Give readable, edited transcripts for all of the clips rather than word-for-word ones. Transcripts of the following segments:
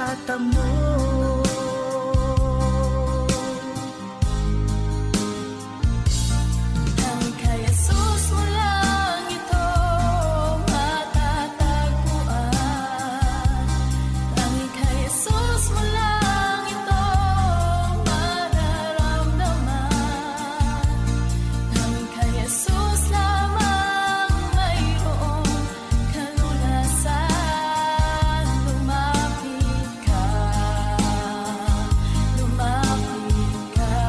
matatamo. Tanging kay Jesus mo lang ito matatagpuan. Tanging kay Jesus mo lang ito mararamdaman. Tanging kay Jesus lamang mayroong kalunasan. Lumapit ka, lumapit ka.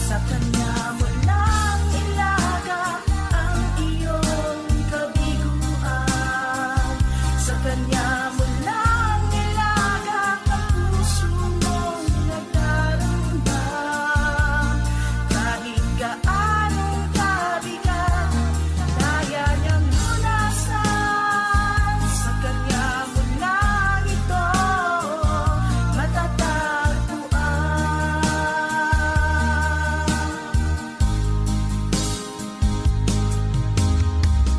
Sa Kanya mo lang ilaga ang iyong kabiguan. Sa Kanya mo lang ilaga ang puso mong nagdarambam. Kahit gaanong kabigat, kaya niyang lunasan. Sa Kanya mo lang ito matatagpuan.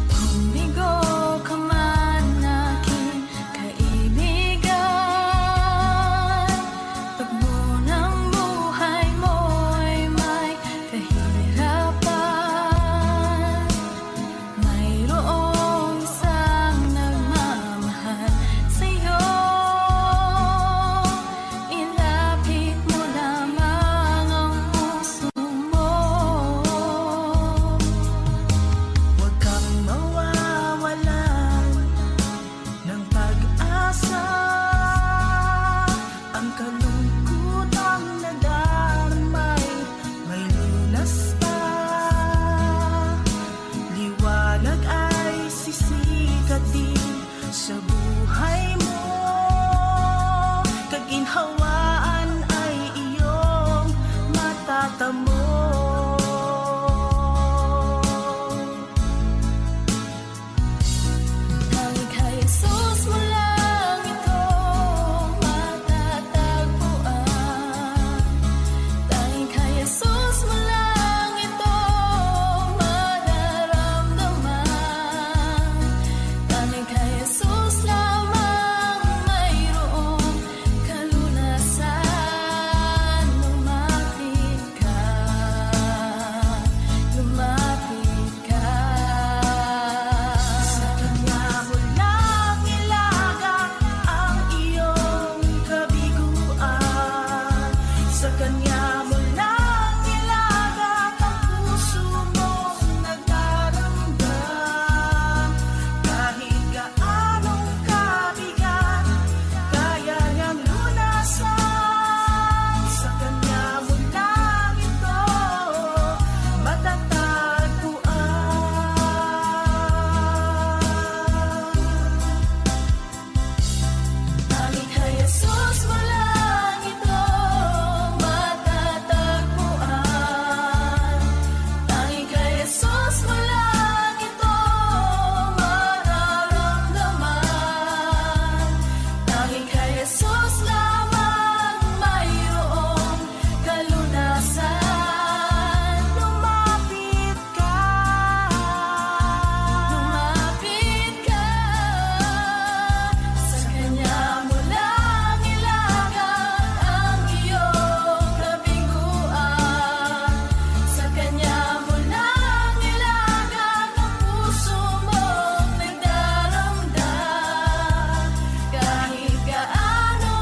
Kung bigo ka man aking kaibigan, pagbo ng buhay mo'y may kahirapan, mayroong isang nagmamahal sa'yo. Ilapit mo lamang ang puso mo. Huwag kang mawawalan ng pag-asa. Ang kalungkutang nadarmay may lunas pa. Liwanag ay sisikat din sa buhay mo. Kaginhawaan ay iyong matatamo. Tanging kay Jesus mo lang ito matatagpuan. Tanging kay Jesus mo lang ito mararamdaman. Tanging kay Jesus lamang mayroong kalunasan. Lumapit ka, lumapit ka. Sa Kanya mo lang ilaga ang iyong kabiguan. Sa Kanya mo lang ilaga ang puso mong nagdarambam. Kahit gaanong kabigat, kaya niyang lunasan. Sa Kanya mo lang ito matatagpuan. Tanging kay Jesus mo lang ito matatagpuan. Tanging kay Jesus mo lang ito mararamdaman. Tanging kay Jesus lamang mayroong kalunasan. Lumapit ka, lumapit ka. Sa Kanya mo lang ilaga ang iyong kabiguan. Sa Kanya mo lang ilaga ang puso mong nagdaramdam. Kahit gaano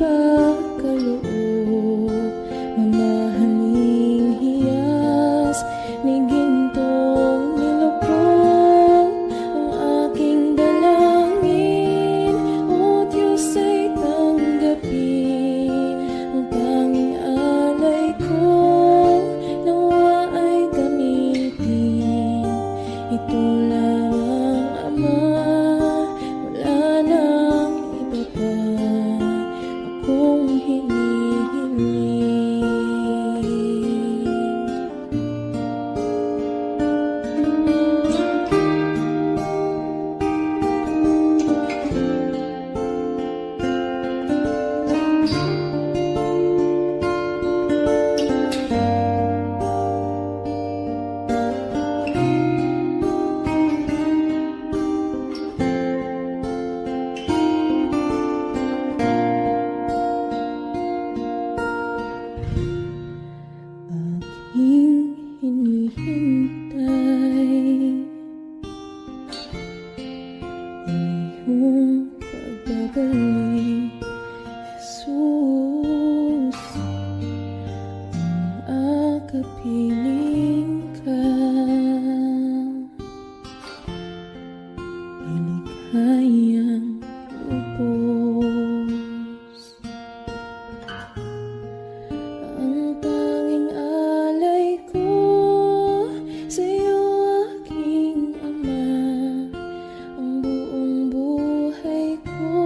pagkaloob, mamahaling hiyas ni gintong nilukod ang aking dalangin. O Diyos ay tanggapin ang tanging alay ko, nawa ay gamitin. Ito lamang, Ama, wala nang iba pa akong hinihiling. Aking hinihintay ang iyong pagbabalik, Jesus. Ang akapiling ka ay lighayang lubos. Ang tanging alay ko sa'yo, aking Ama, ang buong buhay ko,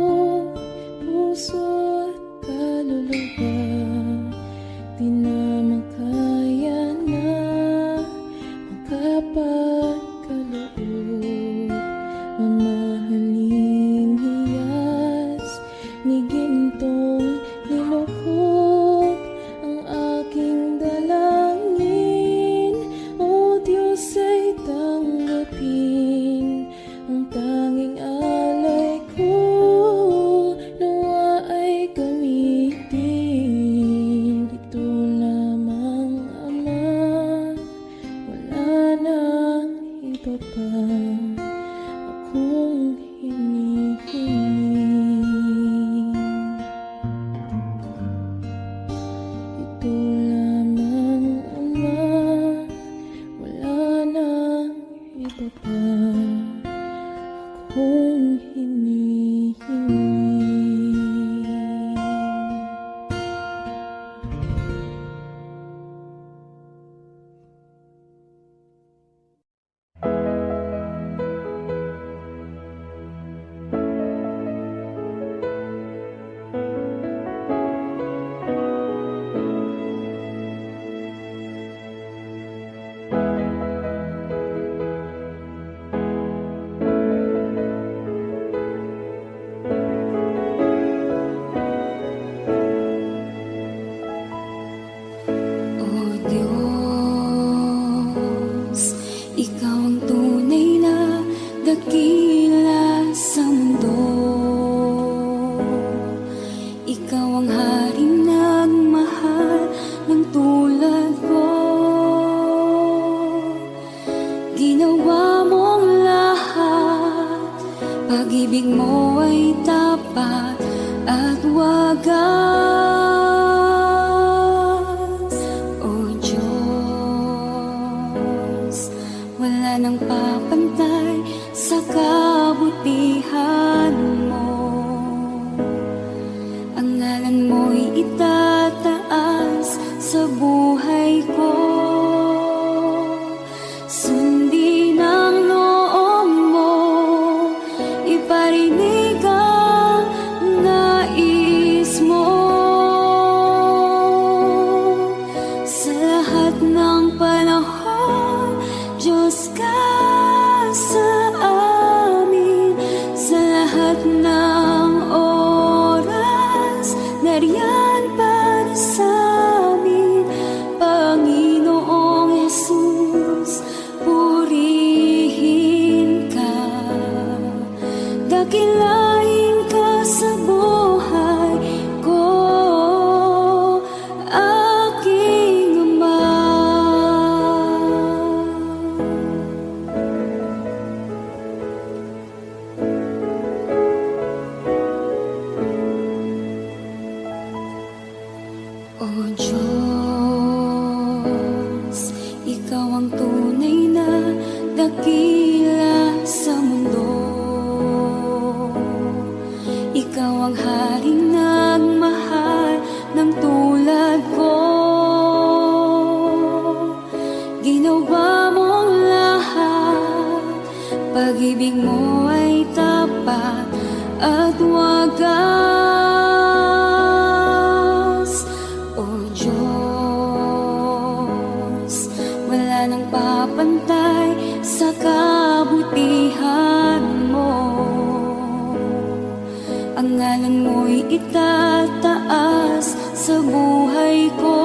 puso at kaluluwa, di na makaya na makapagkaloob. Mamahaling hiyas ni gintong nilukod ang aking dalangin. O Diyos ay tanggapin ang tanging alay ko, nawa ay gamitin. Ito lamang, Ama, wala nang iba pa akong hinihiling. Ito lamang, Ama, wala nang iba pa akong hinihiling. O Diyos, Ikaw ang tunay na dakila sa mundo. Ikaw ang haring nagmahal ng tulad ko. Ginawa mong lahat, pag-ibig mo ay tapat at wagas. O Diyos, wala nang papantay sa kabutihan mo. Ang ngalan mo'y itataas sa buhay ko. Sundin ang loob mo, iparinig ang nais mo. Sa lahat ng panahon, Diyos ka sa amin. Sa lahat ng oras, nariyan para sa amin. Panginoong Jesus, purihin ka. Dakilain ka sa buhay ko, aking Ama. O Diyos, Ikaw ang tunay na dakila sa mundo. Ikaw ang haring nagmahal ng tulad ko. Ginawa mong lahat, pag-ibig mo ay tapat at wagas. O Diyos, wala nang papantay sa kabutihan mo. Ang ngalan mo'y itataas sa buhay ko.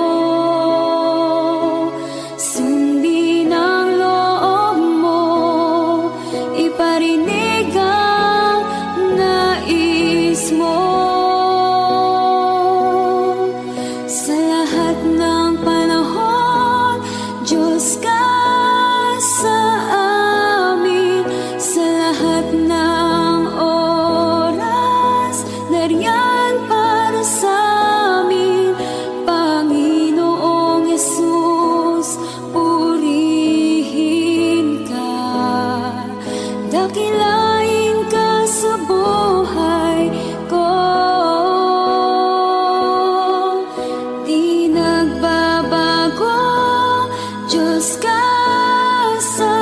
Sundin ang loob mo, iparinig ang nais mo. Sa lahat ng panahon, Diyos ka sa amin. Sa lahat ng oras, nariyan para sa amin. Panginoong Yesus, purihin ka. Dakilain ka sa buhay ko. Di nagbabago, Diyos ka sa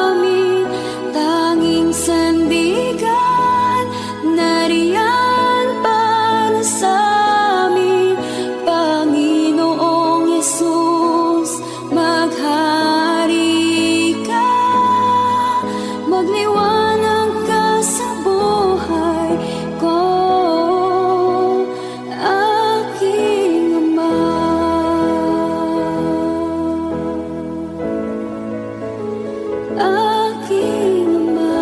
amin. Tanging sandigan, nariyan para sa amin. Panginoong Yesus, maghari ka. Magliwanag ka sa buhay ko, aking Ama. Aking Ama.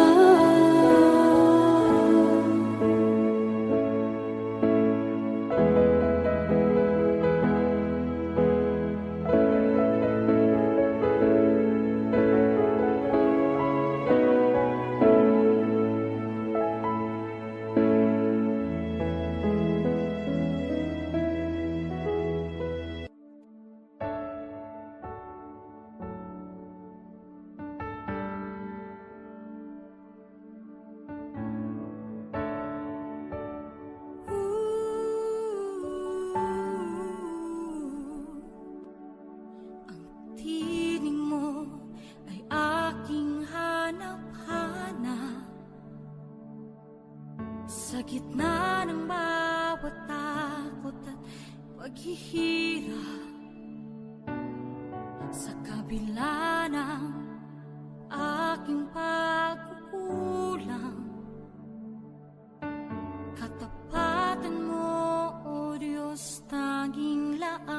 Ang tinig mo ay aking hanap-hanap. Sa gitna ng bawat takot at paghihirap, sa kabila ng aking pagkukulang, katapatan mo, O Diyos, tanging laan.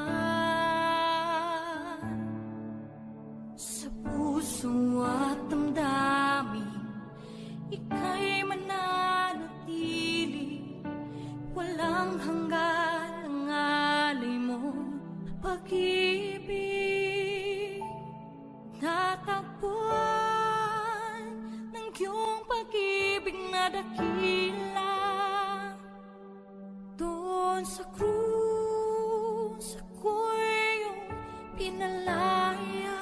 Sa puso at damdamin, ika'y mananatili. Walang hanggan ang alay mo, pag-ibig. Natagpuan ng iyong pag-ibig na dakila. Doon sa krus, ako'y iyong pinalaya.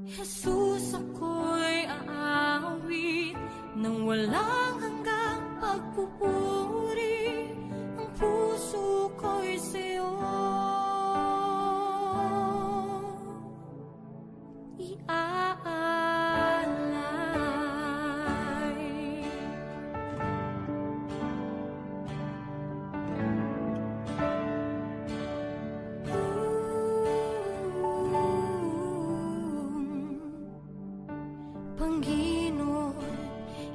Jesus, ako'y aawit nang walang hanggang pagpupuri. Ang puso ko'y sa'yo iaalay. Panginoon,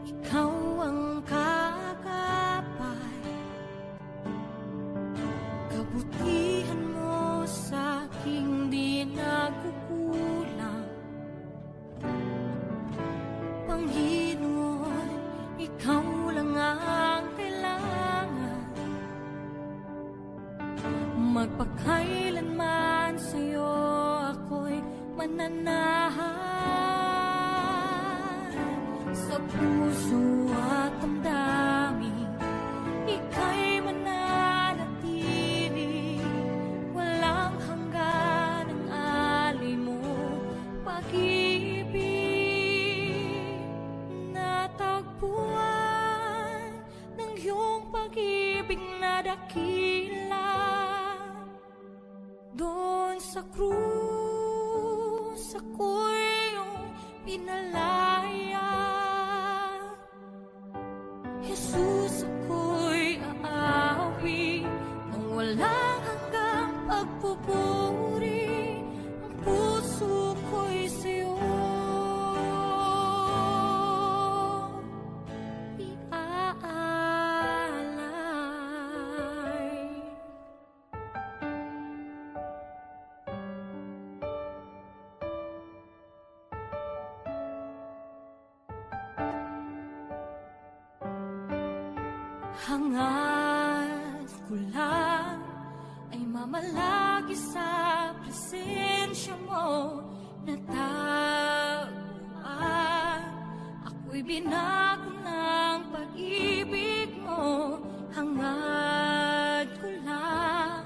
ikaw ang kagapay. Kabutihan mo sa aking di nagkukulang. Panginoon, ikaw lang ang kailangan. Magpakailanman sa'yo ako'y mananahan. Sa puso at damdamin, ika'y mananatili. dakila. Doon sa krus ako'y iyong pinalaya. Jesus, ako'y aawi ng walang hanggang pagpupuri. Ang puso ko'y sa'yo iaalay. Hangad ko lang ay mamalagi sa presensya mo. Natagpuan ako'y binago ng pag-ibig mo. Hangad ko lang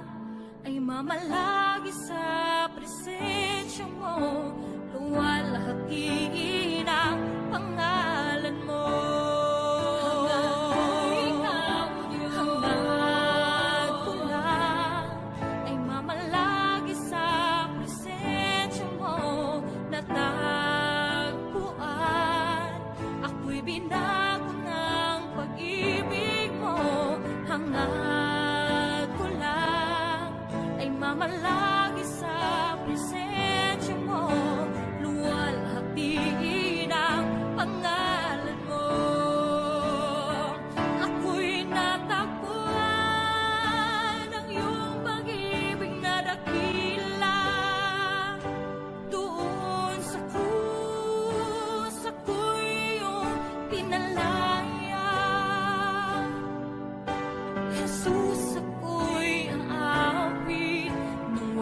ay mamalagi sa presensya mo. Luwalhati ng pangalan mo. Binago ng pag-ibig mo. Hangad ko lang ay mamalagi sa presensya mo. Luwalhati ng pangalan mo. Ako'y natagpuan ng iyong pag-ibig na dakila. Doon sa krus ako'y pinalaya. Jesus, ako'y aawi ng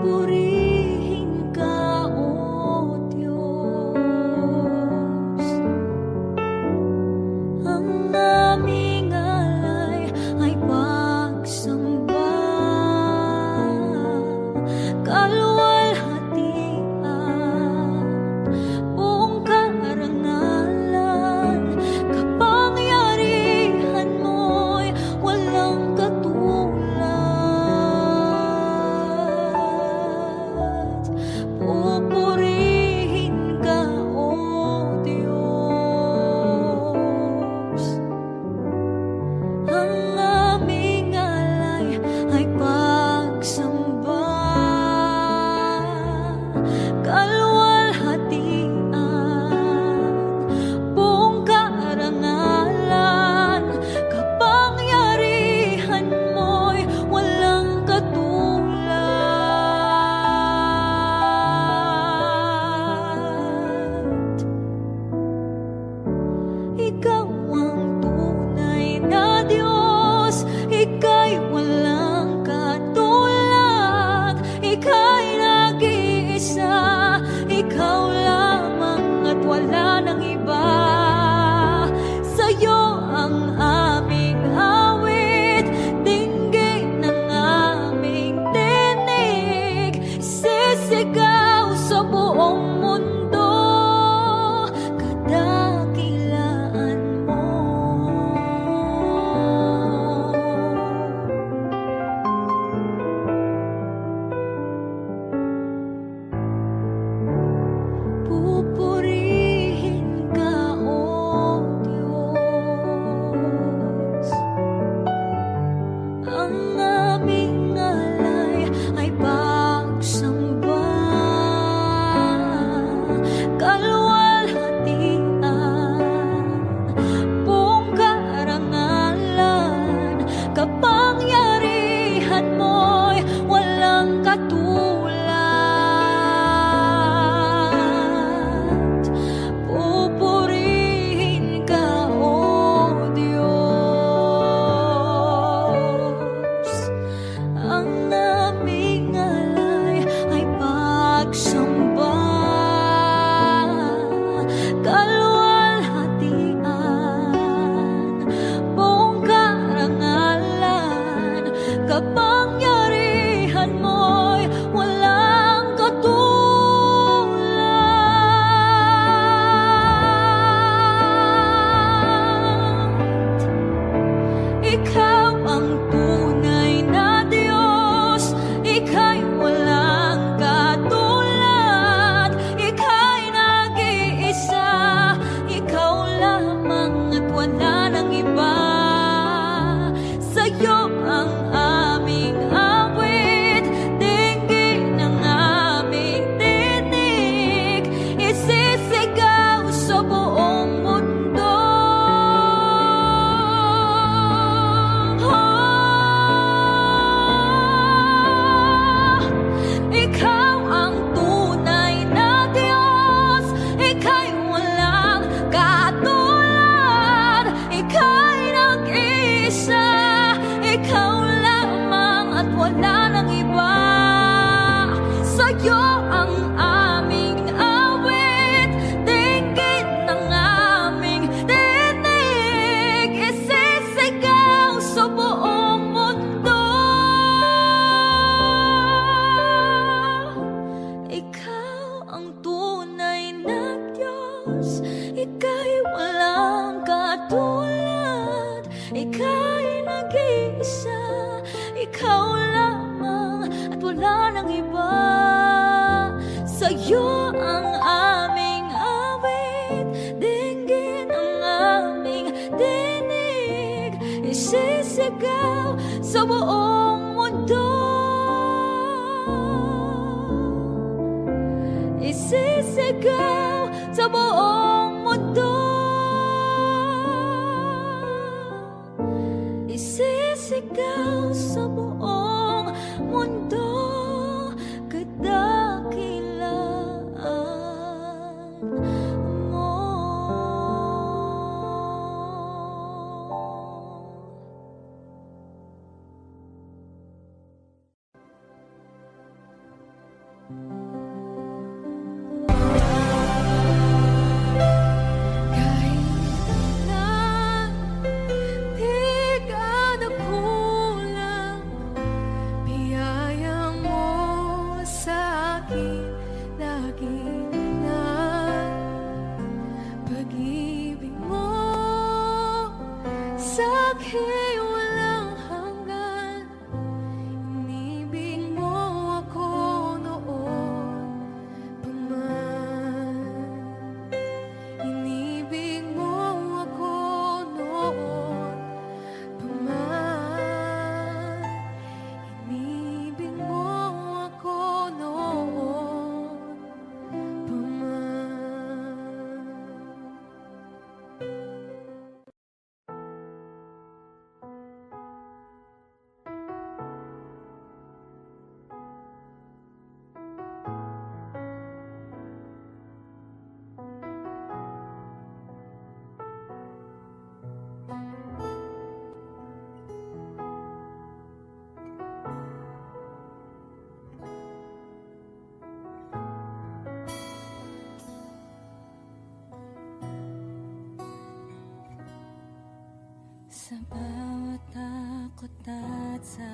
Pupurihin ka, O Diyos. Ang aming alay ay pagsamba, kaluwalhatian, buong karangalan, kapangyarihan mo'y walang katulad. Pupurihin ka, O Diyos. Ang aming alay ay pagsamba, kaluwalhatian, buong karangalan, kapangyarihan mo'y walang katulad. Ikaw ang tunay na Diyos, Ika'y walang katulad, Ika'y nag-iisa, Ikaw lamang at wala nang iba. Sa'yo ang aming awit, dinggin ang aming tinig, sisigaw sa buong mundo, kadakilaan mo. Pupurihin ka, O Diyos. Ang aming alay ay pagsamba, kaluwalhatian, buong karangalan, kapangyarihan mo'y walang katulad. Pupurihin ka, O Diyos. Ang aming alay ay pagsamba, kaluwalhatian, buong karangalan, kapangyarihan mo'y walang katulad. Ikaw ang tunay na Diyos, Ika'y walang katulad, Ika'y nag-iisa, Ikaw lamang at wala nang iba. Sa'yo ang aming awit, dinggin ang aming tinig, isisigaw sa buong mundo. Ikaw ang tunay na Diyos, Ika'y walang katulad, Ika'y nag-iisa, Ikaw lamang at wala nang iba. Sa'yo ang aming awit, dinggin ang aming tinig, isisigaw sa buong mundo. Ikaw ang tunay na Diyos, Ika'y walang katulad, Ika'y nag-iisa, Ikaw lamang at wala nang iba. Sa'yo ang aming awit, dinggin ang aming tinig, isisigaw sa buong mundo. Isisigaw sa buong mundo. Isisigaw sa buong mundo, kadakilaan mo. Kahit na di ka nagkulang, biyaya mo sa akin lagi na pag-ibig mo sa akin walang hanggan. Inibig mo ako noon pa man. Inibig mo ako noon pa man. Inibig mo ako noon pa man. Sa bawat takot at sa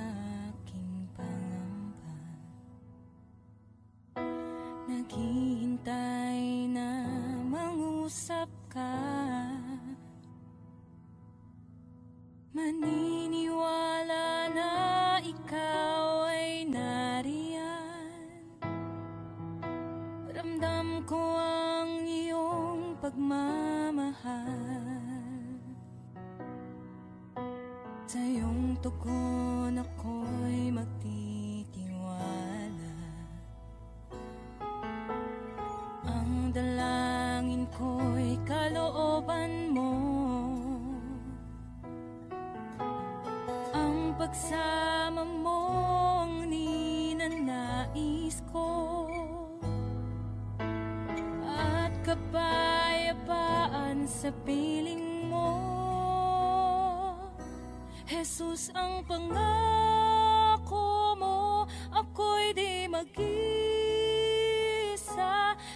aking pangamba, naghihintay na mangusap ka. Maniniwala na ikaw ay nariyan. Ramdam ko ang iyong pagmamahal. Sa iyong tugon ako'y magtitiwala. Ang dalangin ko'y kalooban mo. Ang pagsama mo ang ninanais ko. At kapayapaan sa piling mo. Jesus, ang pangako mo, ako'y di mag-isa,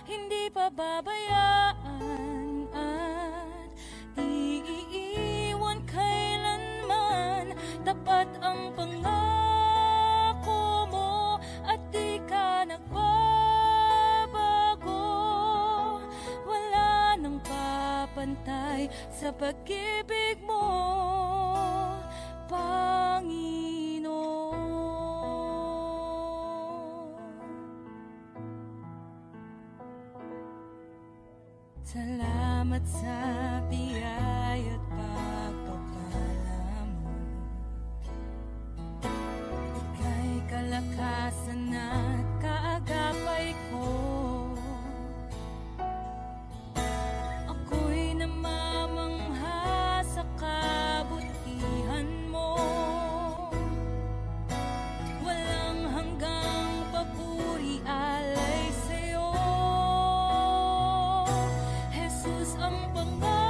hindi pababayaan at di iiwan kailanman. Tapat ang pangako mo at di ka nagbabago. Wala nang papantay sa pag-ibig mo, Panginoon. Salamat sa biyaya at pagpapala mo. Ika'y kalakasan at kaagapay ko. Ako'y namamangha sa kabutihan mo. Walang hanggang papuri alay sa'yo. Jesus, ang pangako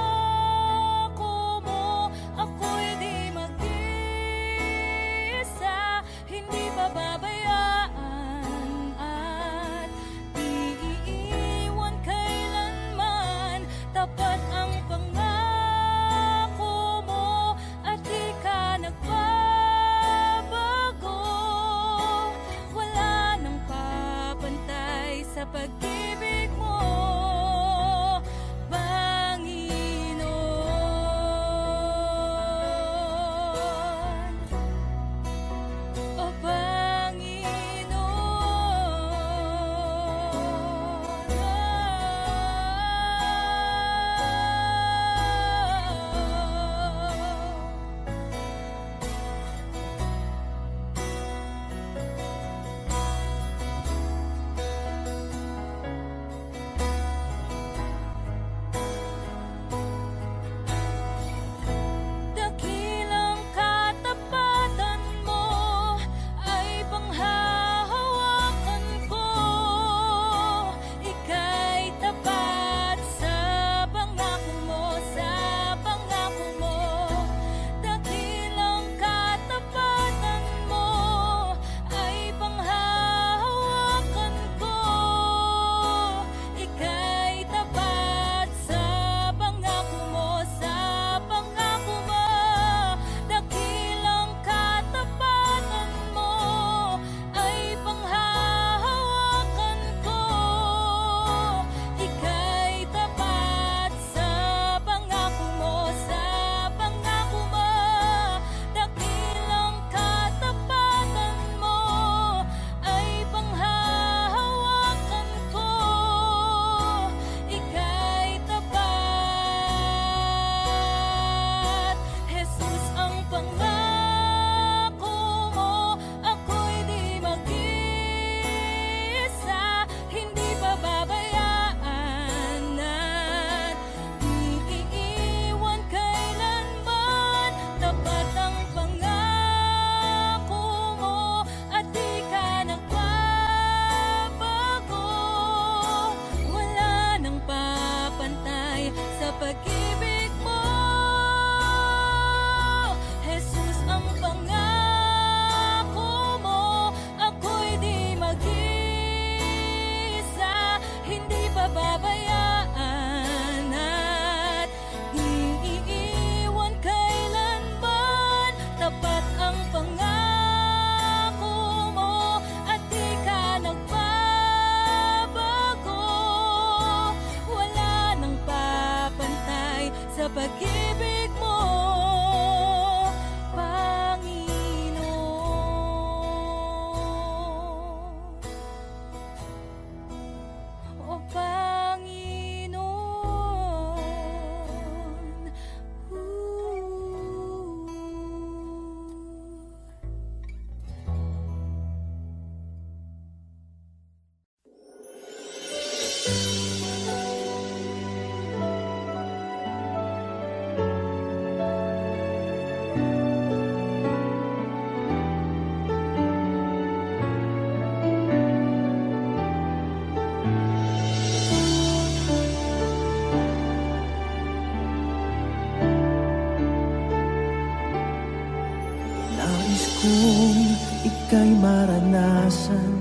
ika'y maranasan,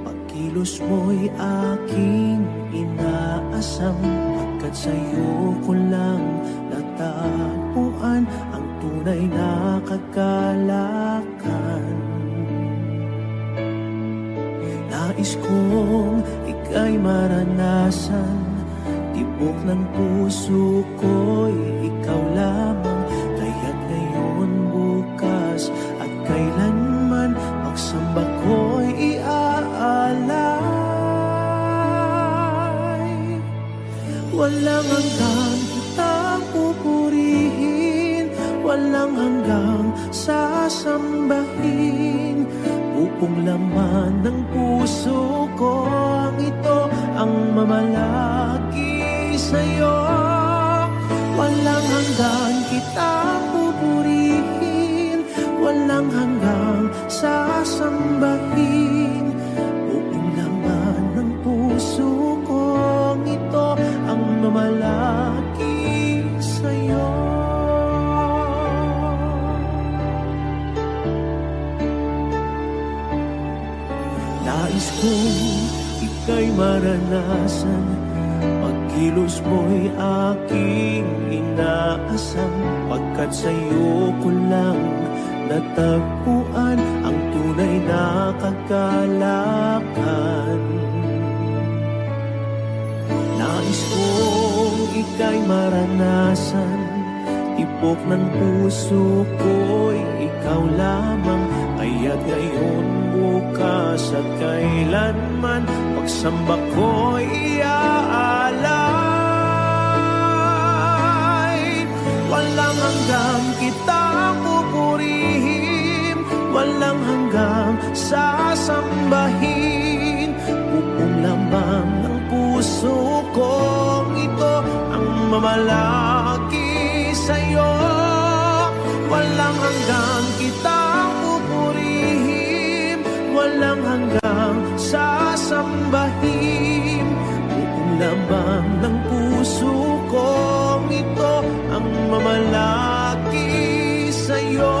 pagkilos mo'y aking inaasam. Pagkat sa'yo ko lang natagpuan ang tunay na kagalakan. Nais kong ika'y maranasan, tibok ng puso ko'y ikaw lamang. Kaya't ngayon, bukas at kailanman, pagsamba ko'y iaalay. Walang hanggang kitang pupurihin, walang hanggang sasambahin. Upong laman ng puso ko ang ito ang mamalaki sa'yo. Walang hanggang kitang pupurihin, walang hanggang sasambahin. Upong laman ng puso ko ang ito ang mamalaki sa'yo. Nais kong ika'y maranasan, pagkilos mo'y aking inaasam. Pagkat sa'yo ko lang natagpuan ang tunay na kagalakan. Nais kong ika'y maranasan, tibok ng puso ko'y ikaw lamang. Kaya't ngayon, bukas at kailanman, pagsamba ko'y iaalay. Walang hanggang kitang pupurihin, walang hanggang sasambahin. Upong lamang ng puso kong ito ang mamalaki sa'yo. Walang hanggang kitang pupurihin, walang hanggang sasambahin. Buong laman ng puso kong ito ang mamalaki sa'yo.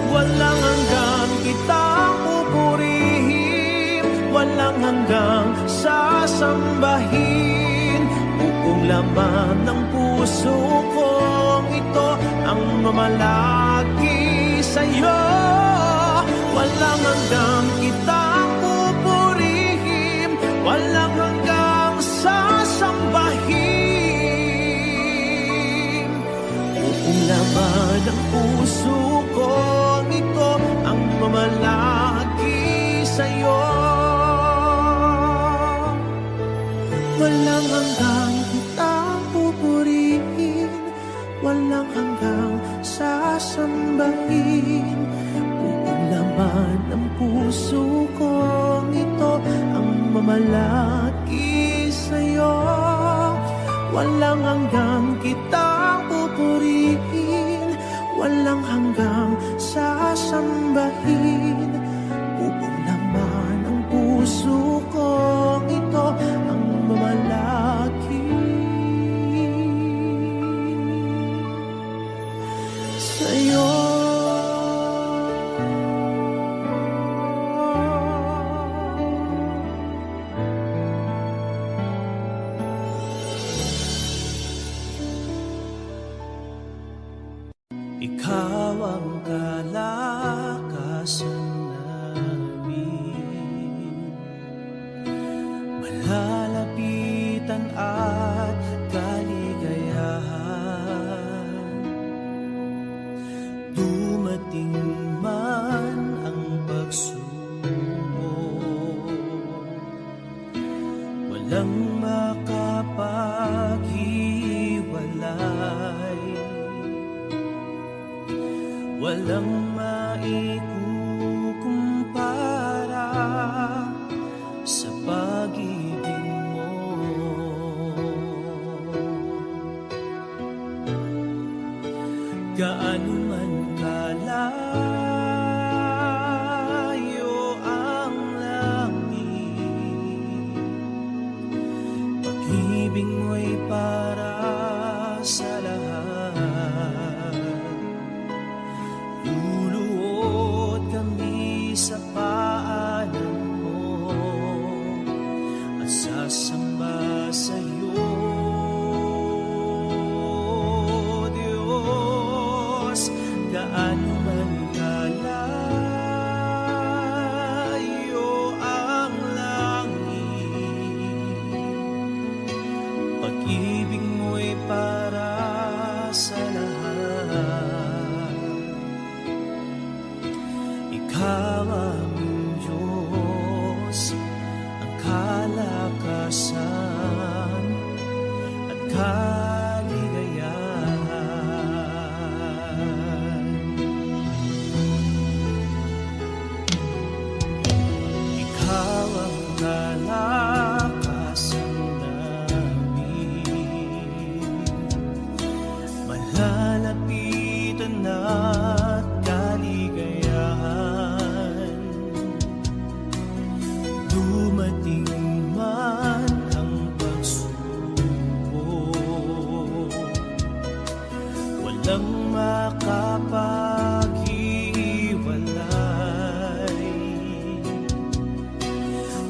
Walang hanggang kitang pupurihin, walang hanggang sasambahin. Buong laman ng puso kong ito ang mamalaki sa'yo. Walang hanggang kitang pupurihin, walang hanggang sasambahin. Buong laman ng puso ko ito ang mamalaki sa'yo. Walang hanggang kitang pupurihin, walang hanggang sasambahin. Buong laman ng puso ko ito ang mamalaki sa'yo. Walang hanggang kitang pupurihin, walang hanggang sasambahin. Buong laman ng puso ko ito ang mamalaki sa'yo. Ikaw ang kalakasan namin, malalapitan at kaligayahan. Dumating man ang pagsubok, walang makapaghiwalay walang maikukumpara sa pag-ibig mo. Gaano man kalayo ang langit, pag-ibig mo'y para sa lahat. Luluhod kami sa paanan mo at sasamba sa iyo, Diyos. Gaano man kalayo ang langit, pag-ibig mo'y para sa lahat. Ikaw aming Diyos, ang kalakasan at kaligayahan. Ikaw ang kalakasan namin, malalapitan at kaligayahan. Dumating man ang pagsubok, walang makapaghiwalay,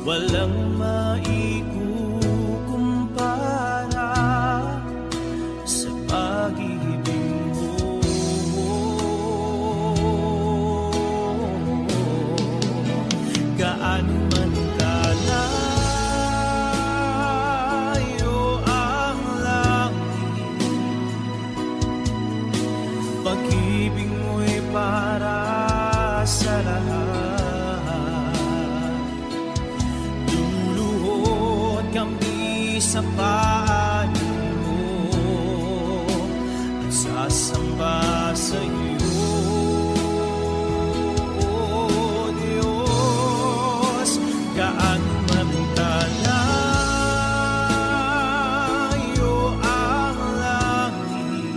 walang maikukumpara sa pag-ibig mo. Gaano man kalayo ang langit, pag-ibig mo'y para sa lahat. Luluhod kami sa paanan mo at sasamba sa iyo, Diyos. Gaano man kalayo ang langit,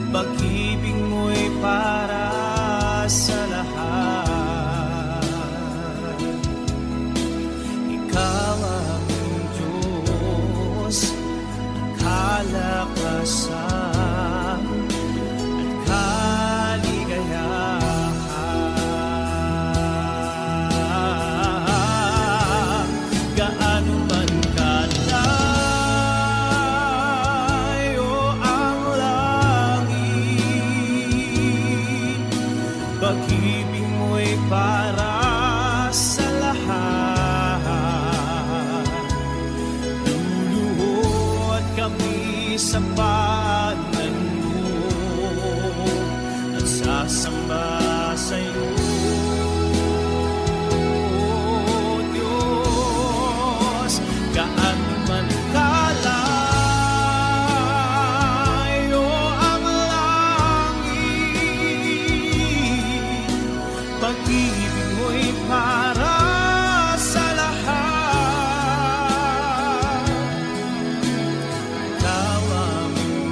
pag-ibig mo'y para sa lahat. Ikaw aming Diyos, ang kalakasan at kaligayahan. Gaano man kalayo ang langit, pag-ibig mo'y para sa lahat. Luluhod kami sa paanan mo at sasamba sa iyo, Diyos. Gaano man kalayo ang langit, pag-ibig mo'y para sa lahat. Ikaw aming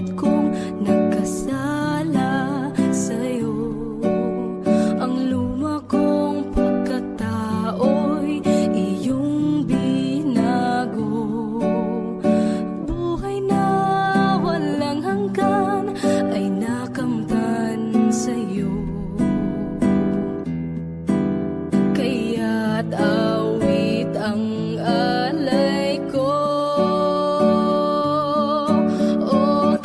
katulad kong nagkasala sa'yo. Ang luma kong pagkatao'y iyong binago. Buhay na walang hanggan ay nakamtan sa'yo. Kaya't awit ang alay ko, o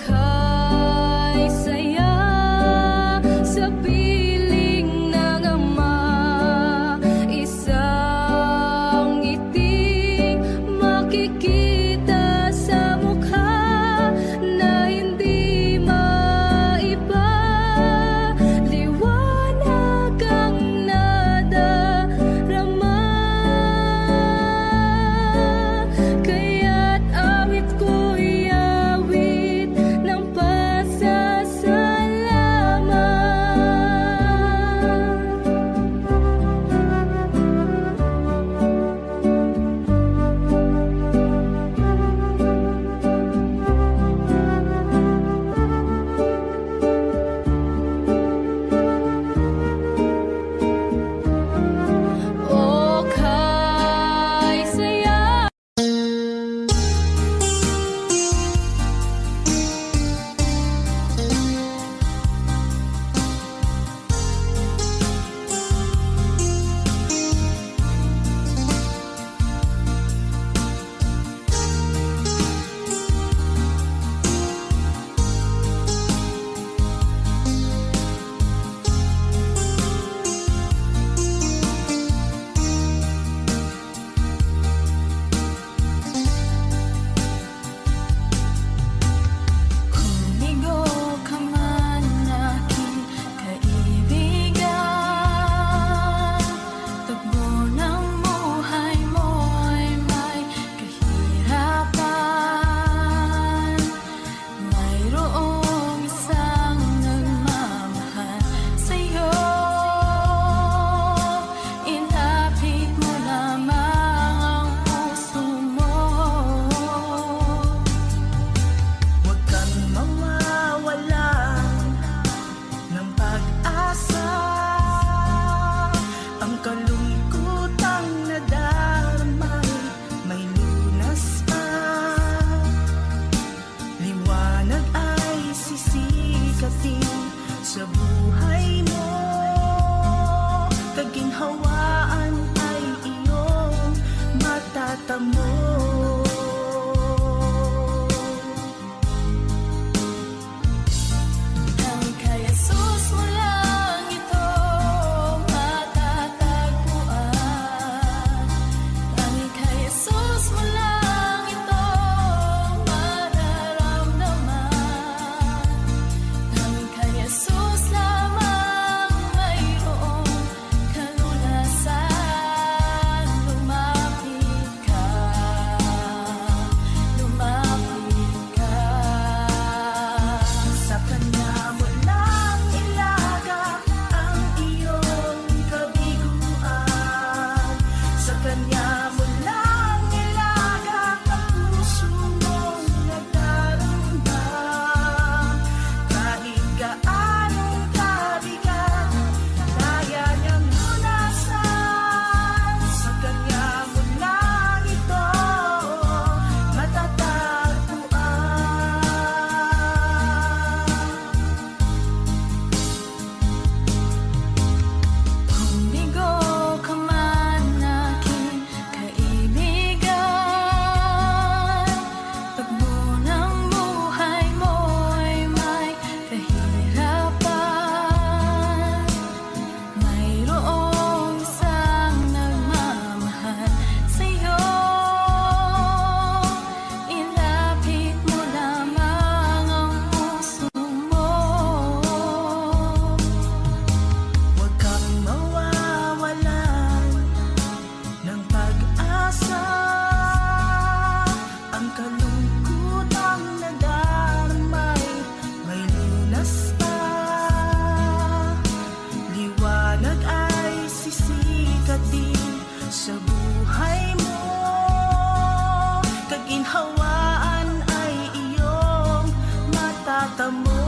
mata mo.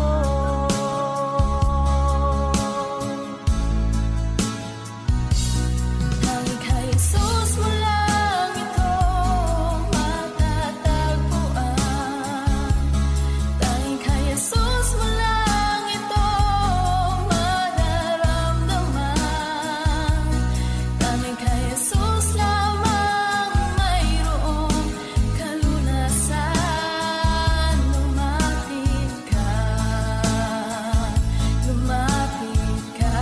Tanging kay Jesus mo lang ito matatagpuan. Tanging kay Jesus mo lang ito mararamdaman. Tanging kay Jesus lamang mayroong kalunasan. Lumapit ka, lumapit ka.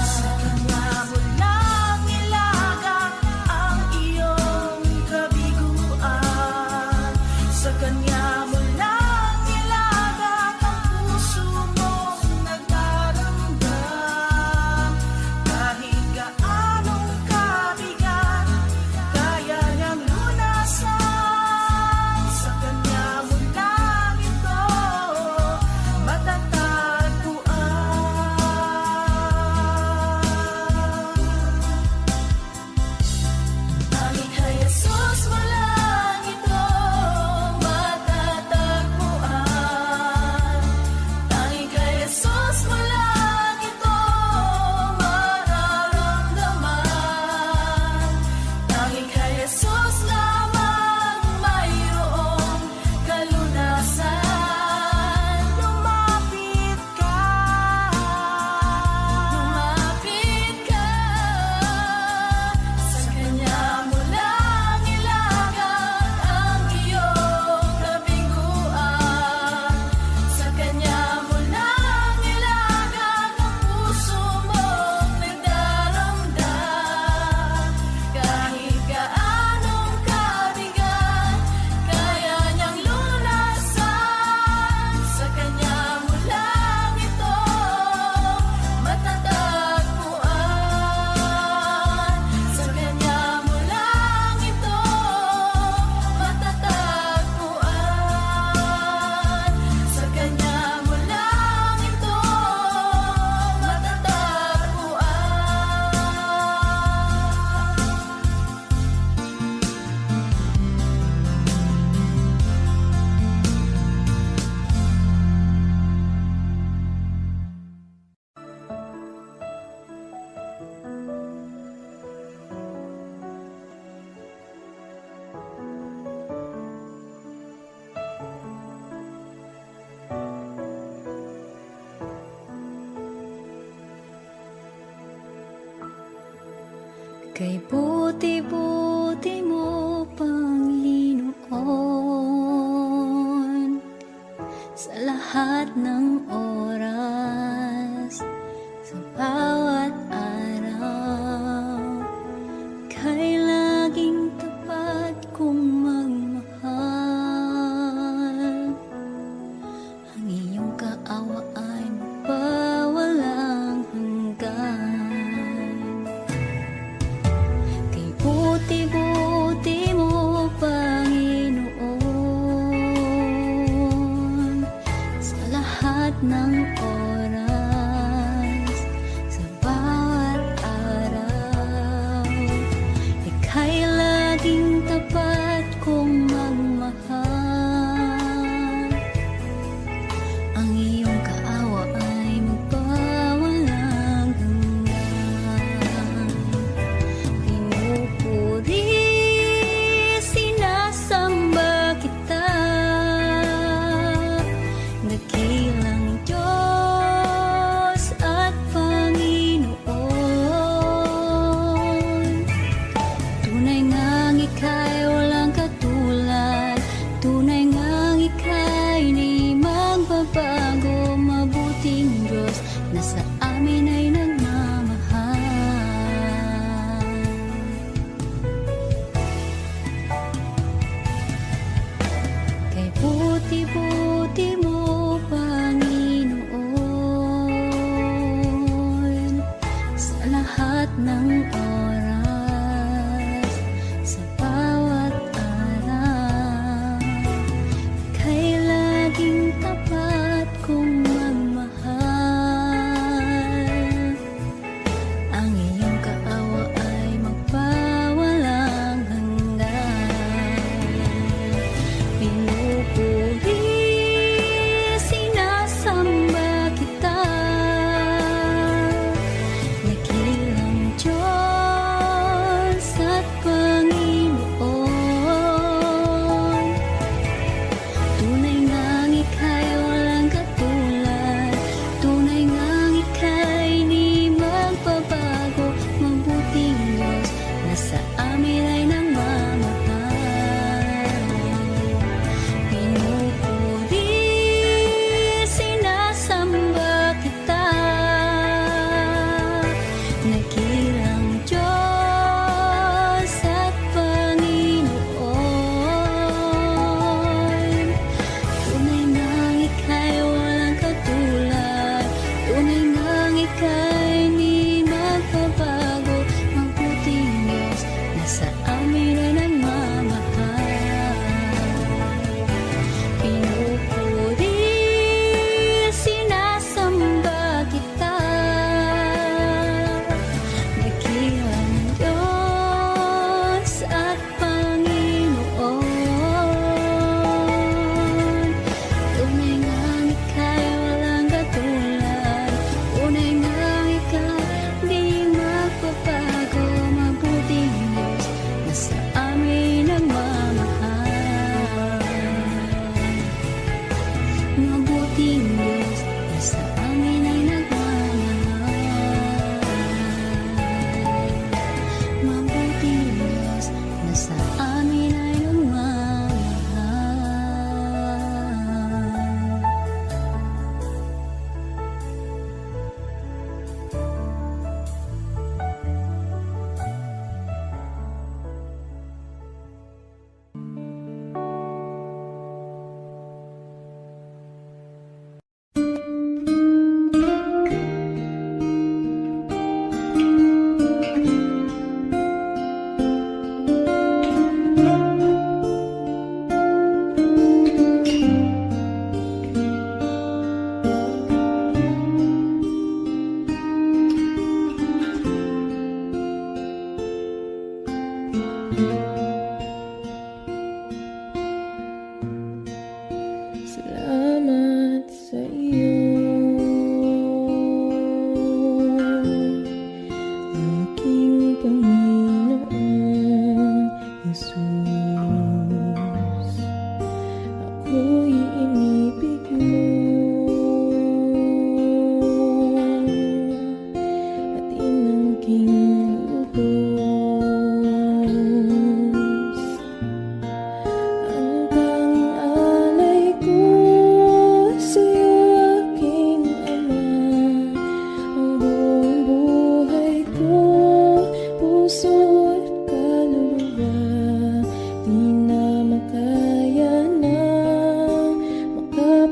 Sa Kanya mo lang ilagak ang iyong kabiguan. Sa Kanya mo lang ilagak ang puso mong nagdaramdam. Kahit gaanong kabigat, kaya niyang lunasan. Sa Kanya mo lang ito matatagpuan. Tanging kay Jesus mo lang ito matatagpuan. Tanging kay Jesus mo lang ito mararamdaman. Tanging kay Jesus lamang mayroong kalunasan. Lumapit ka, lumapit ka. Sa Kanya mo lang ilagak ang iyong kabiguan. Sa Kanya mo lang ilagak ang puso mong nagdaramdam. Kahit gaanong kabigat, kaya niyang lunasan. Sa Kanya mo lang ito matatagpuan. Sa Kanya mo lang ito matatagpuan. Sa Kanya mo lang ito Kay buti-buti mo, Panginoon, sa lahat ng oras, sa bawat araw, kay laging tapat kong magmahal. Ang iyong kaawa ay magpawalang hanggan. Kay buti-buti mo, Panginoon, sa lahat ng oras, sa bawat araw, ika'y laging tapat kong magmahal. Ang iyong kaawa ay magpawalang hanggan. Pinupuri, sinasamba kita, dakilang Diyos.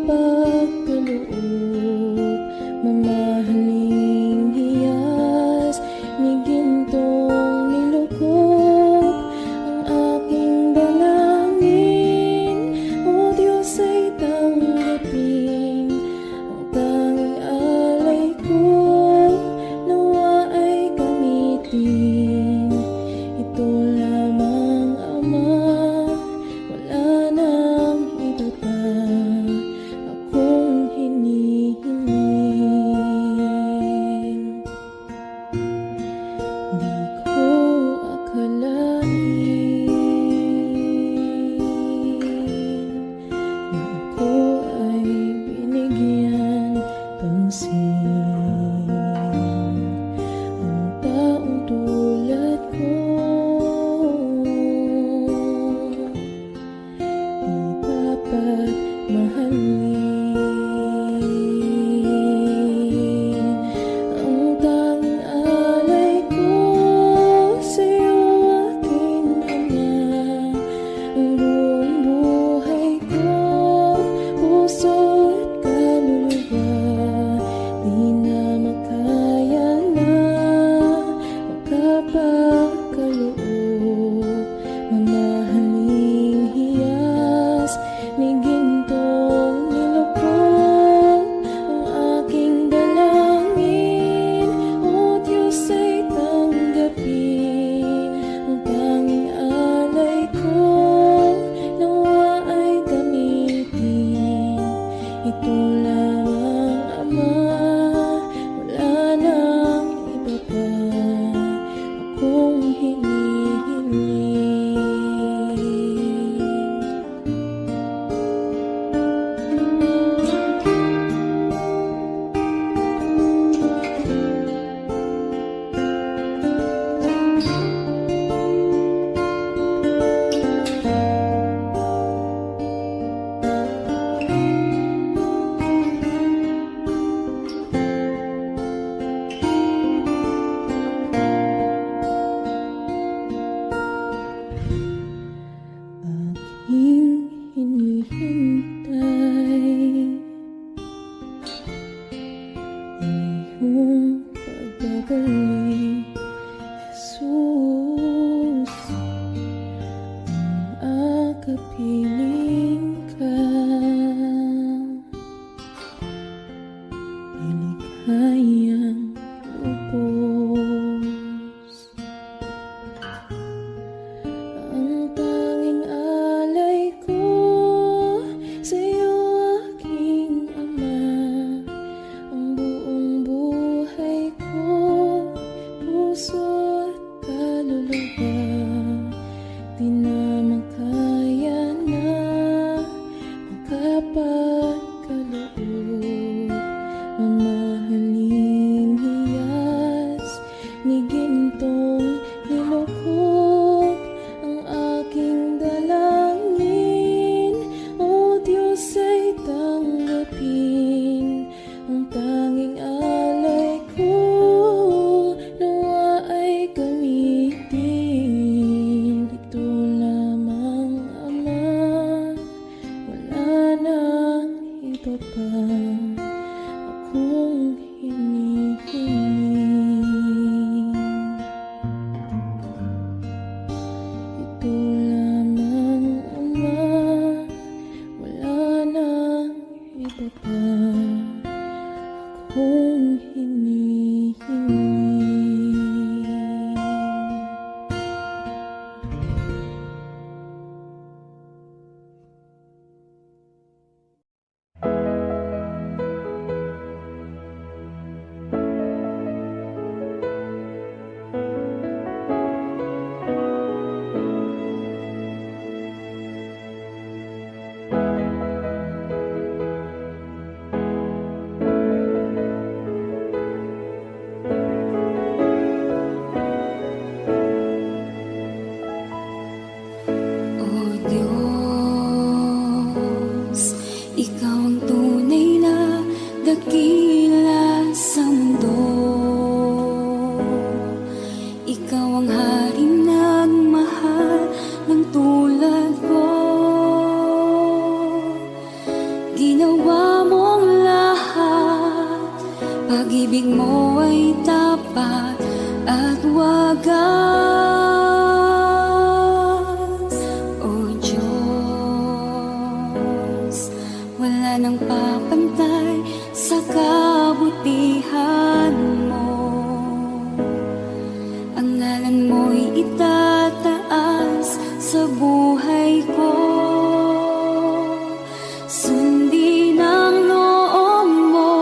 makapagkaloob, mamahaling hiyas ni gintong nilukop ang aking dalangin. O Diyos ay tanggapin ang tanging alay ko, nawa ay gamitin ito lamang, Ama. Wala nang iba pa akong hinihiling. Di ko akalain na ako ay binigyan pansin. Ang taong tulad ko di dapat mahalin. Ang tanging alay ko sa'yo, aking Ama. Ang buong buhay ko, puso at kaluluwa, di na makaya na makapagkaloob, mamahaling hiyas ni gintong nilukop ang aking dalangin. O Diyos ay tanggapin ang tanging alay ko, nawa ay gamitin ito lamang, Ama. Wala nang iba pa akong hinihiling. Aking hinihintay ang iyong pagbabalik, Jesus. Ang akapiling ka ay ligayang lubos. Ang tanging alay ko sa'yo, aking Ama. Ang buong buhay ko, puso at kaluluwa, di na makaya na makapagkaloob, mamahaling hiyas ni gintong nilukop ang aking dalangin. O Diyos ay tanggapin ang tanging alay ko, nawa ay gamitin ito lamang, Ama. Wala nang iba pa akong hinihiling. Ito lamang, Ama. Wala nang iba pa akong hinihiling. ginawa pag-ibig mo ay tapat at wagas. O Diyos, wala nang papantay sa kabutihan mo. Ang ngalan mo'y itataas sa buhay ko. Sundin ang loob mo,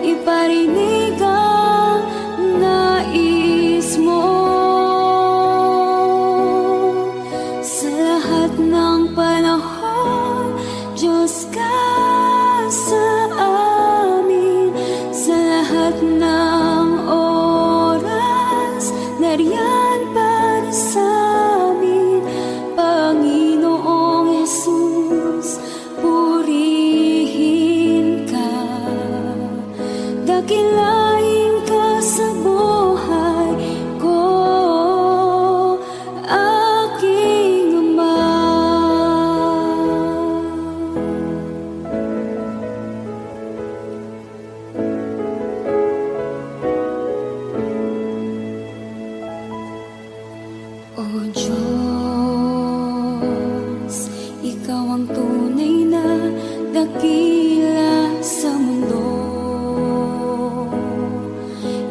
iparinig ang nais mo. Sa lahat ng panahon, Diyos ka sa amin. Sa lahat ng oras, nariyan para sa amin. Panginoong Jesus, purihin ka. Dakilain ka sa buhay ko, aking Ama. O Diyos, ikaw ang tunay na dakila sa mundo.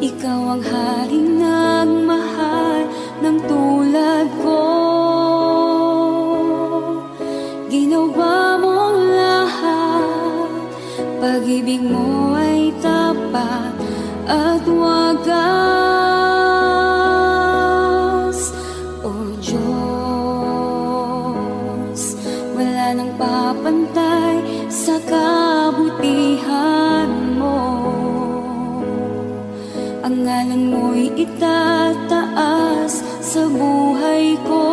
Ikaw ang haring nagmahal ng tulad ko. Ginawa mong lahat, pag-ibig mo ay tapat at wagas. O Diyos, wala nang papantay sa kabutihan mo. Ang ngalan mo'y itataas sa buhay ko.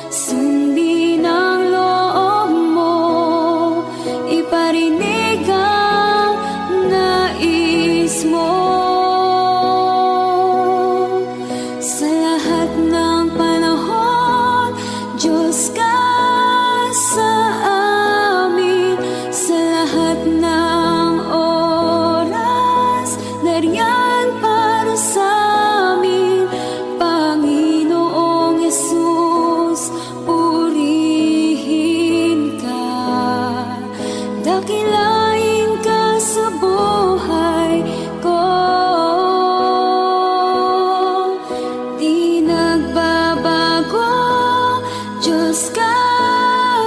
Sundin ang loob mo, iparinig ang nais mo. Sa lahat ng panahon, Diyos ka sa amin. Sa lahat ng oras, nariyan para sa amin. Panginoong Jesus, purihin ka. Dakilain ka sa buhay ko. Di nagbabago, Diyos ka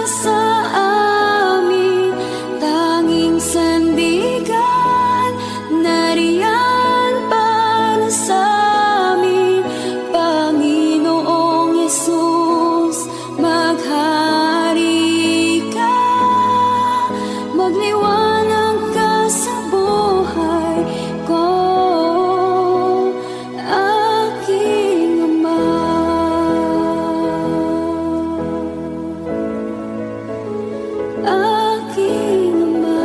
sa amin. Tanging sandigan, nariyan para sa amin. Panginoong Jesus, maghari ka. Magliwanag ka sa buhay ko, aking Ama. Aking Ama.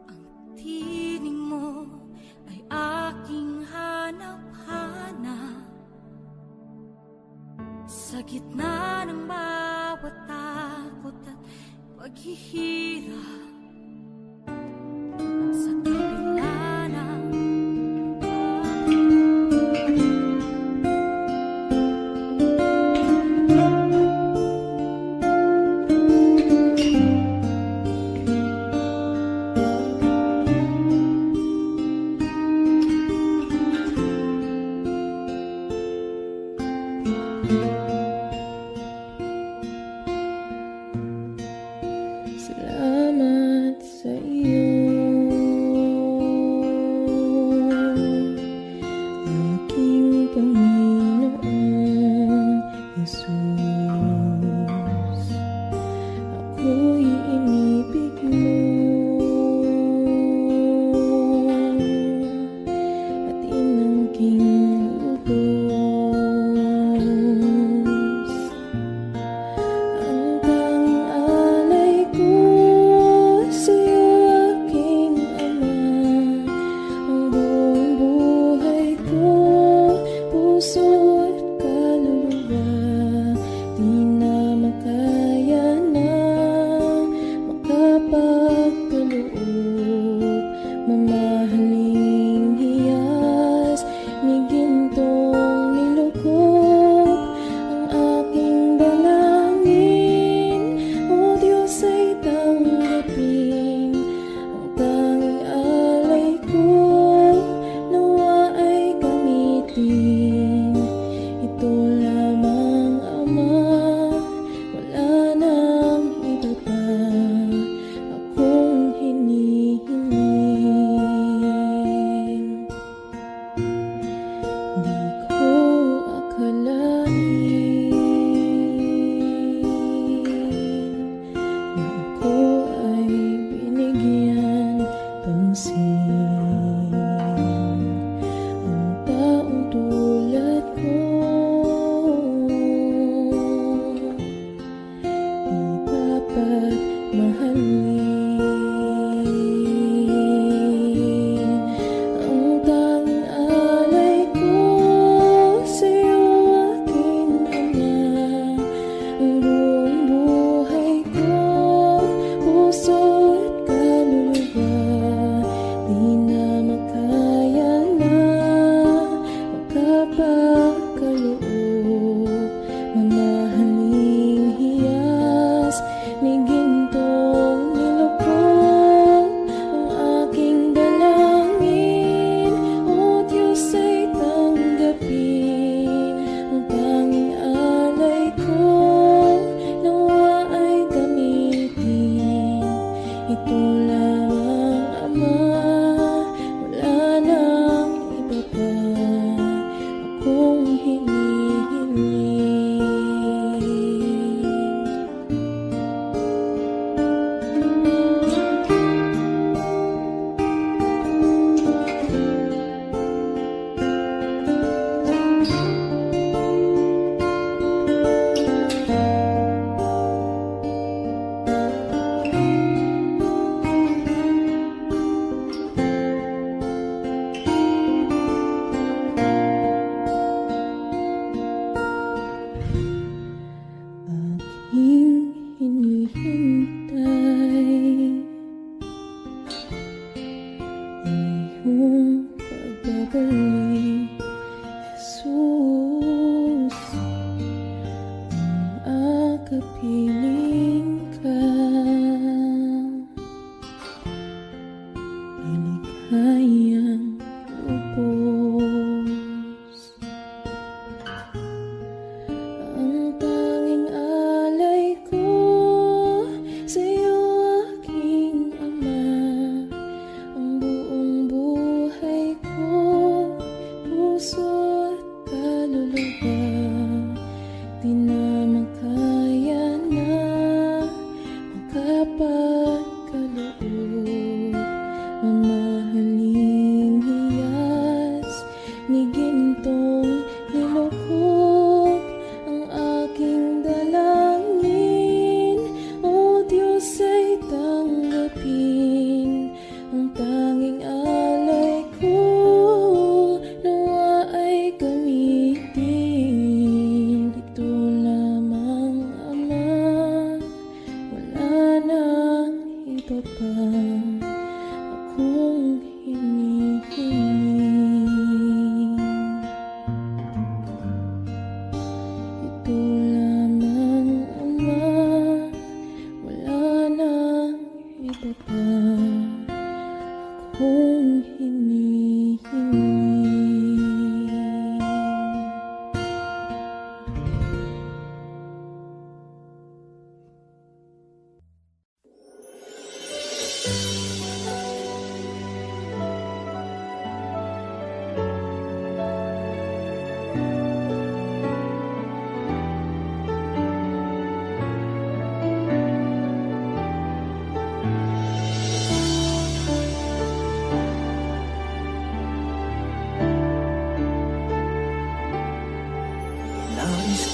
Ang tinig mo ay aking hanap-hanap. Sa gitna ng bawat takot at paghihirap, sa kabila ng Salamat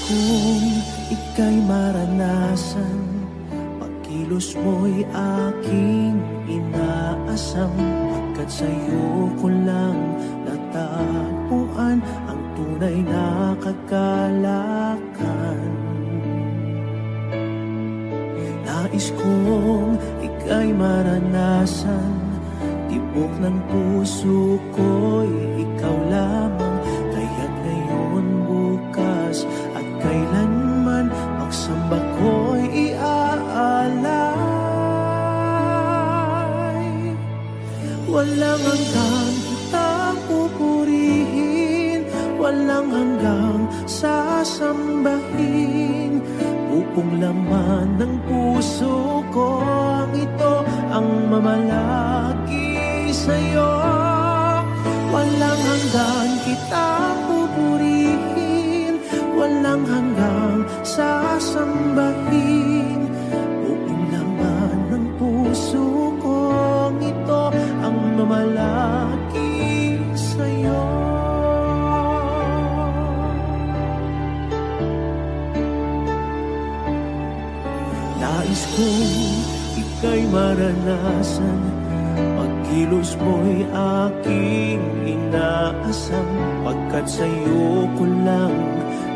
kong ika'y maranasan, pagkilos mo'y aking inaasam, pagkat sa'yo ko lang natagpuan ang tunay na kagalakan. Nais kong ika'y maranasan, tibok ng puso ko'y ikaw lamang, kaya't ngayon, bukas at kailanman, pagsamba ko'y iaalay. Walang hanggang kitang pupurihin, walang hanggang sasambahin, upong laman ng puso ko ang ito ang mamalagi sa'yo. Walang hanggan kitang pupurihin, walang hanggang sasambahin, upong laman ng puso ko ang ito ang mamalagi sa'yo. Nais kong ika'y maranasan, pagkilos mo'y aking inaasam, pagkat sa'yo ko lang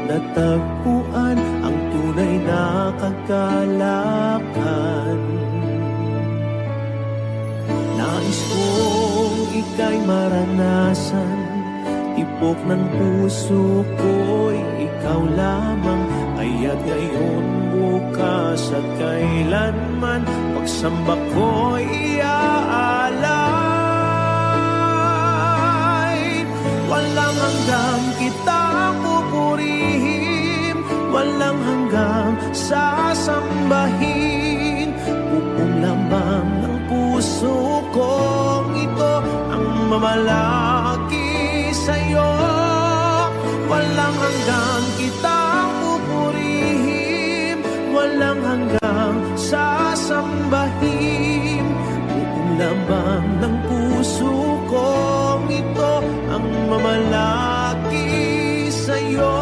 natagpuan ang tunay na kagalakan. Nais kong ika'y maranasan, tibok ng puso ko'y ikaw lamang, kaya't ngayon, bukas at kailanman, pagsamba ko'y iaalay. Walang hanggang kitang pupurihin, walang hanggang sasambahin, upong lamang ng puso kong ito ang mamalagi sa'yo. Walang hanggang kitang pupurihin, walang hanggang sasambahin, upong lamang ng puso kong ito ang mamalagi sa'yo.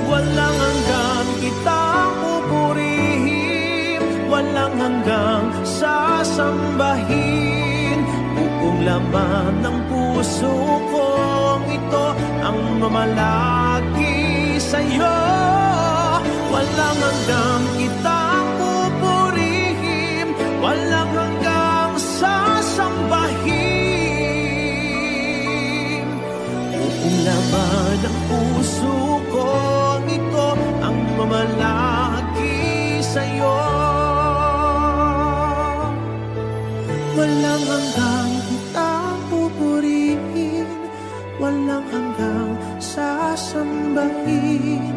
Walang hanggang kitang pupurihin, walang hanggang sasambahin, upong laman ng puso kong ito ang mamalagi sa'yo. Walang hanggang kitang pupurihin, walang hanggang sasambahin, upong laman ng puso kong ito ang mamalagi sa'yo. Walang hanggang kitang pupurihin, walang hanggang sasambahin,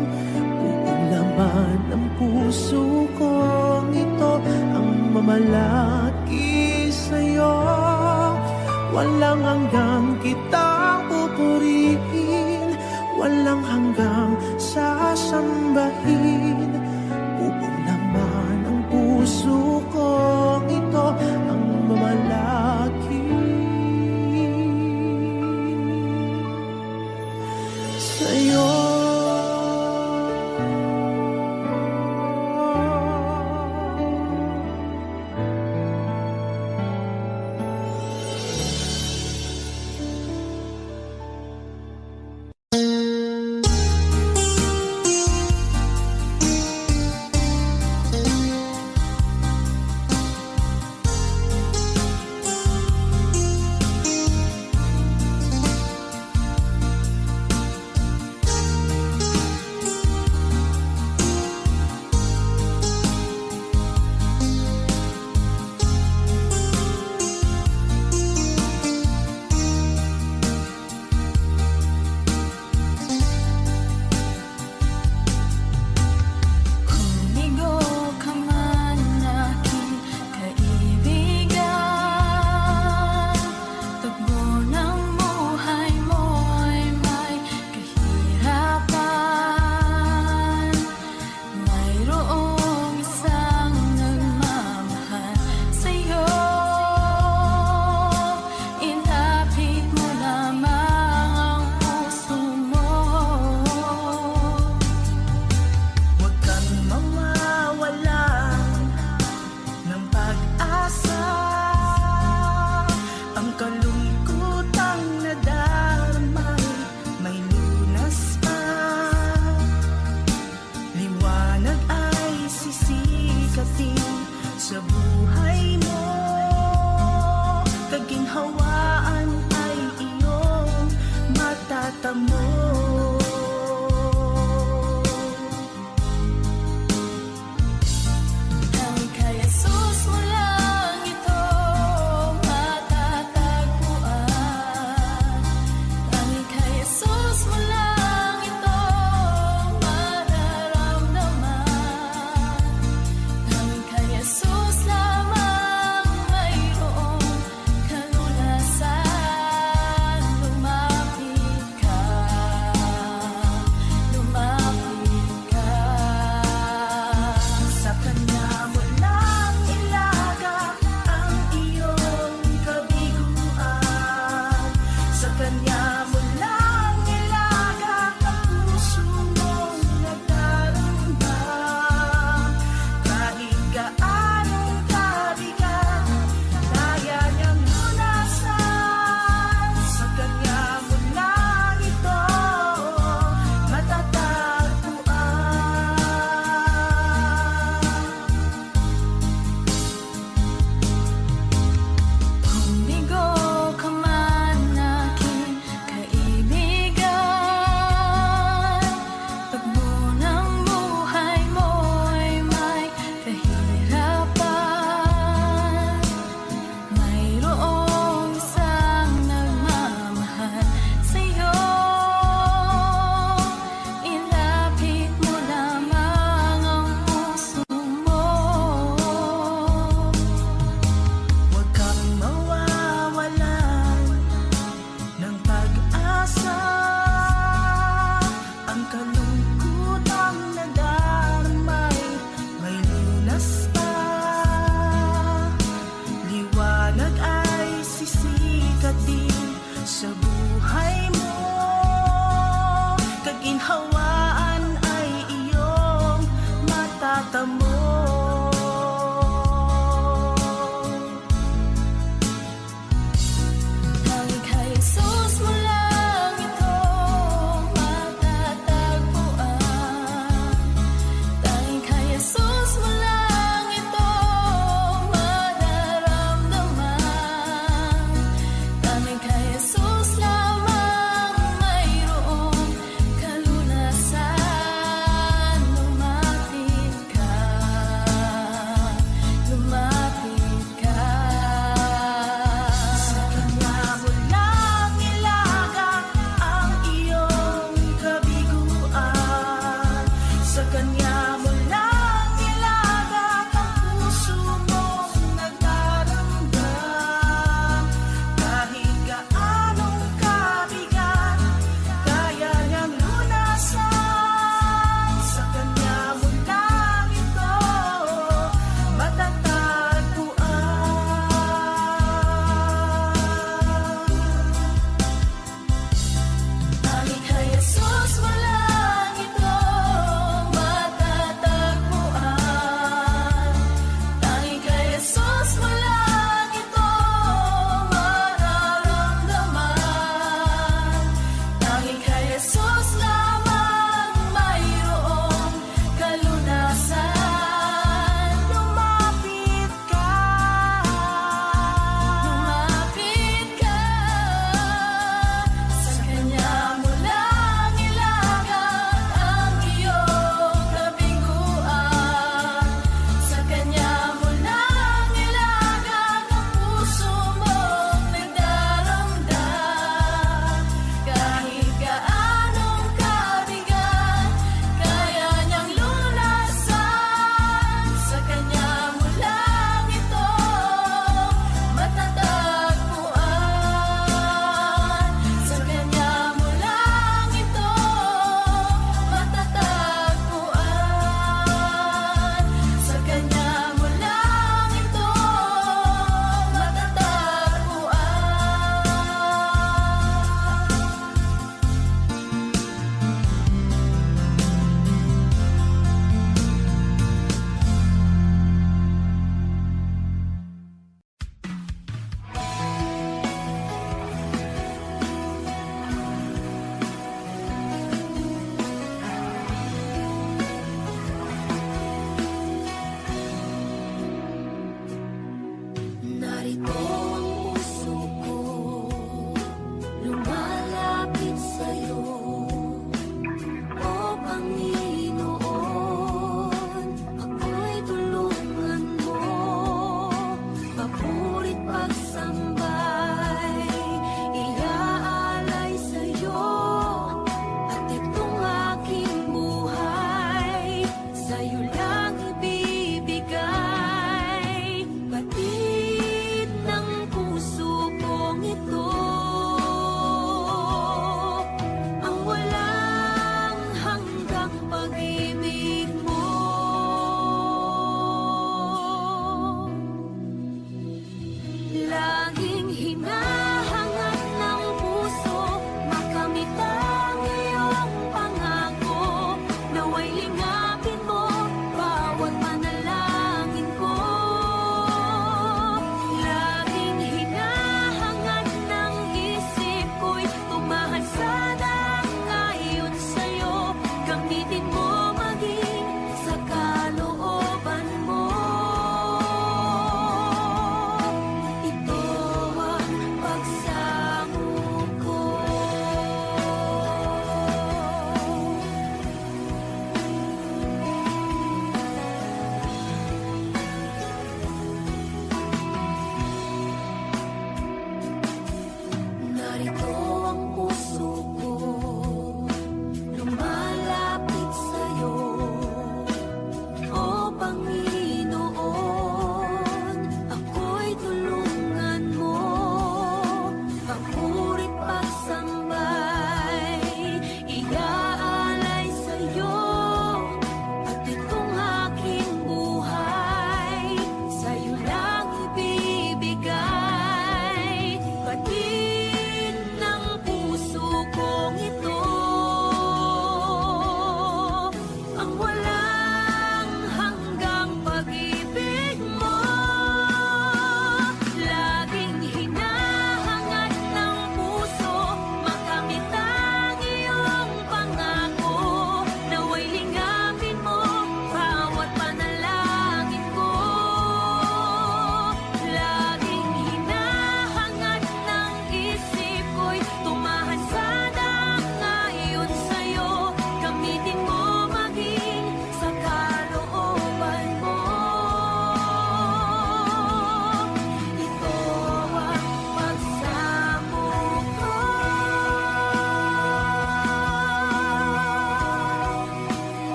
upong laman ng puso kong ito ang mamalagi sa'yo. Walang hanggang kitang pupurihin, walang hanggang sasambahin, upong laman ng puso kong ito ang mamalagi sa'yo. sikatin sa buhay mo. Kaginhawaan ay iyong matatamo. Ang kay Jesus mo lang ito matatagpuan. Ang kay Jesus mo lang ito mararamdaman. Ang kay Jesus lamang mayroong kalunasan. Lumapit ka.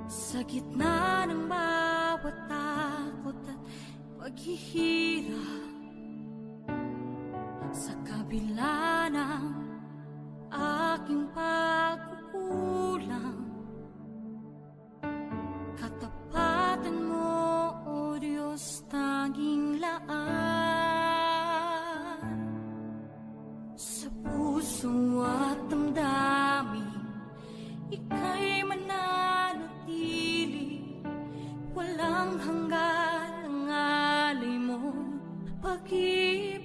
Sa gitna ng bawat takot at paghihirap, sa kabila ng aking pagkukulang, katapatan mo, O Diyos, tanging laan. Sa puso at damdamin, ika'y mananatili, walang hanggan ang alay mo pag-ibig.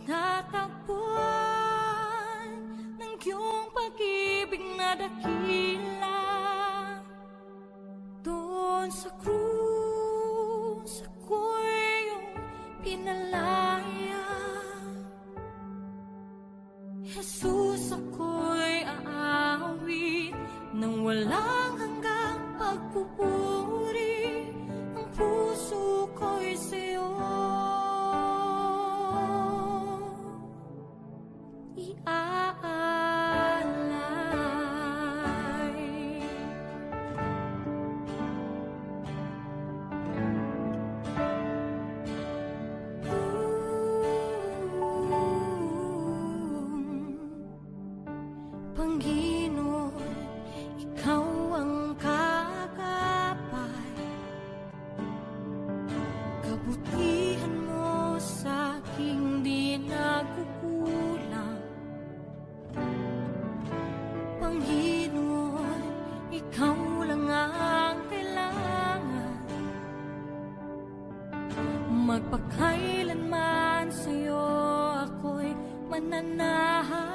Natagpuan ng iyong pag-ibig na dakila, doon sa krus ako'y iyong pinalaya. Jesus, ako'y aawit nang walang hanggang pagpupuri. Ang puso ko'y sa'yo iaalay. Panginoon, ikaw ang kagapay, kabutihan mo sa aking di nagkukulang. Panginoon, ikaw lang ang kailangan, magpakailanman sa'yo ako'y mananahan.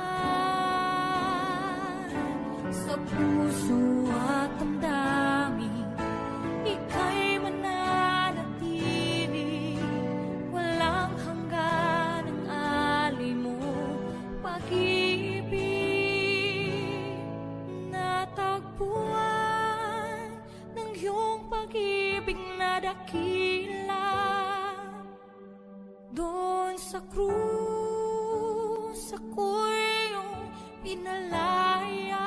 Sa puso at damdamin, ika'y mananatili, walang hanggan ang alay mo pag-ibig. Natagpuan ng iyong pag-ibig na dakila, doon sa krus ako'y iyong pinalaya.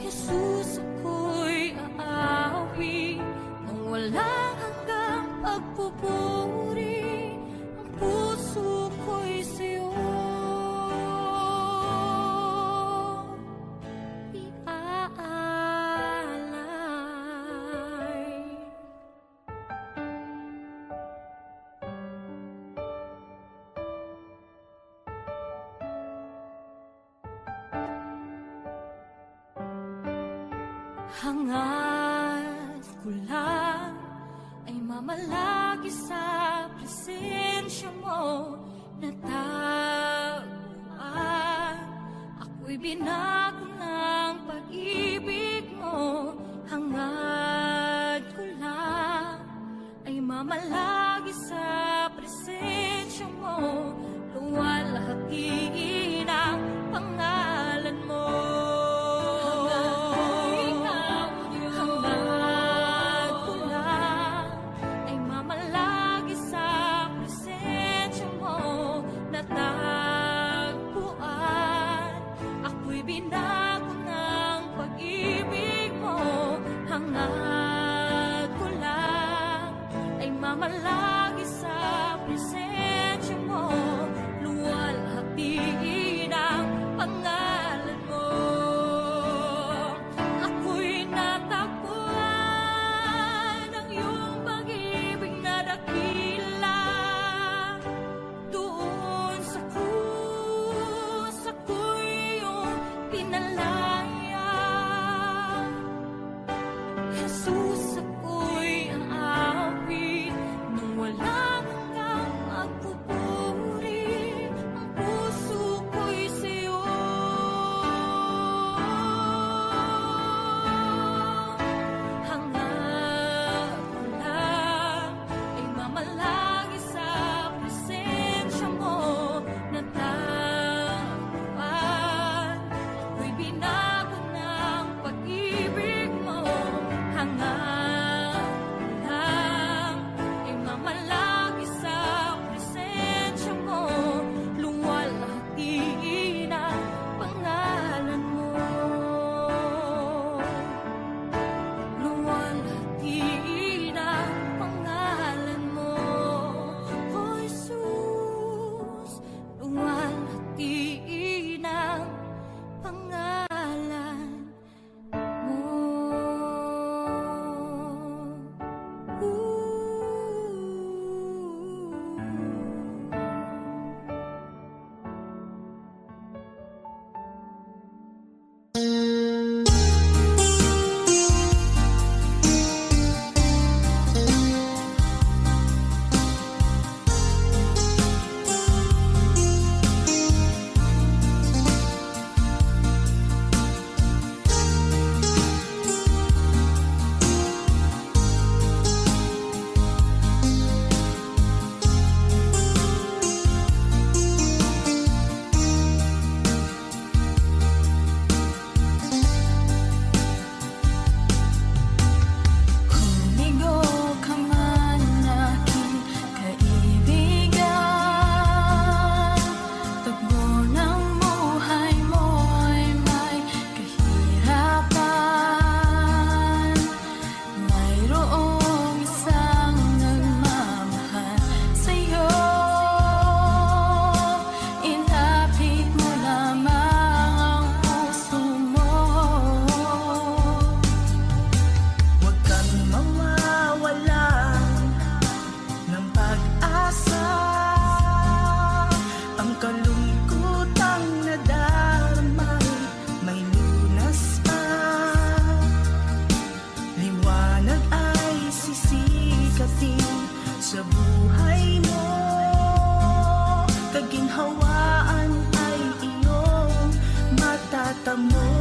Jesus, ako'y aawi nang walang hanggang pagpupuri. Ang puso ko'y sa'yo iaalay. Hangad ko lang ay mamalagi sa presensya mo, natagpuan ako'y binago ng pag-ibig mo. Hangad ko lang ay mamalagi sa presensya mo, luwalhatiin ang pangalan mo. Binago ng pag-ibig mo, hangad ko lang ay mamalagi sa presensya mo, luwalhatiin ang pangalan mo. Ako'y natagpuan ng iyong pag-ibig na dakila, doon sa krus ako'y iyong pinalaya. alam mo